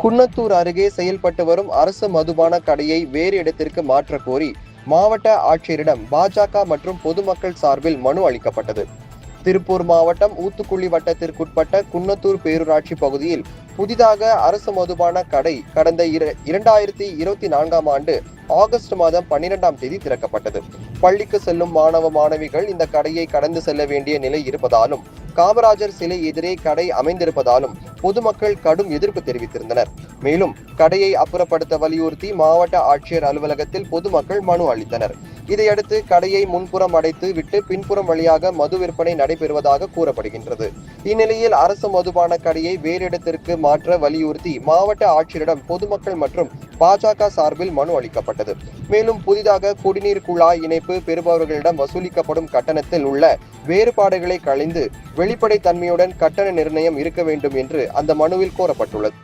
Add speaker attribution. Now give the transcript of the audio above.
Speaker 1: குன்னத்தூர் அருகே செயல்பட்டு வரும் அரசு மதுபான கடையை வேறு இடத்திற்கு மாற்ற கோரி மாவட்ட ஆட்சியரிடம் பாஜக மற்றும் பொதுமக்கள் சார்பில் மனு அளிக்கப்பட்டது. திருப்பூர் மாவட்டம் ஊத்துக்குளி வட்டத்திற்குட்பட்ட குன்னத்தூர் பேரூராட்சி பகுதியில் புதிதாக அரசு மதுபான கடை கடந்த 2024ஆம் ஆண்டு ஆகஸ்ட் மாதம் 12ஆம் தேதி திறக்கப்பட்டது. பள்ளிக்கு செல்லும் மாணவ மாணவிகள் இந்த கடையை கடந்து செல்ல வேண்டிய நிலை இருப்பதாலும் காமராஜர் சிலை எதிரே கடை அமைந்திருப்பதாலும் பொதுமக்கள் கடும் எதிர்ப்பு தெரிவித்திருந்தனர். மேலும் கடையை அப்புறப்படுத்த வலியுறுத்தி மாவட்ட ஆட்சியர் அலுவலகத்தில் பொதுமக்கள் மனு அளித்தனர். இதையடுத்து கடையை முன்புறம் அடைத்து விட்டு பின்புறம் வழியாக மது விற்பனை நடைபெறுவதாக கூறப்படுகின்றது. இந்நிலையில் அரசு மதுபான கடையை வேறு இடத்திற்கு மாற்ற வலியுறுத்தி மாவட்ட ஆட்சியரிடம் பொதுமக்கள் மற்றும் பாஜக சார்பில் மனு அளிக்கப்பட்டது. மேலும் புதிதாக குடிநீர் குழாய் இணைப்பு பெறுபவர்களிடம் வசூலிக்கப்படும் கட்டணத்தில் உள்ள வேறுபாடுகளை களைந்து வெளிப்படை தன்மையுடன் கட்டண நிர்ணயம் இருக்க வேண்டும் என்று அந்த மனுவில் கோரப்பட்டுள்ளது.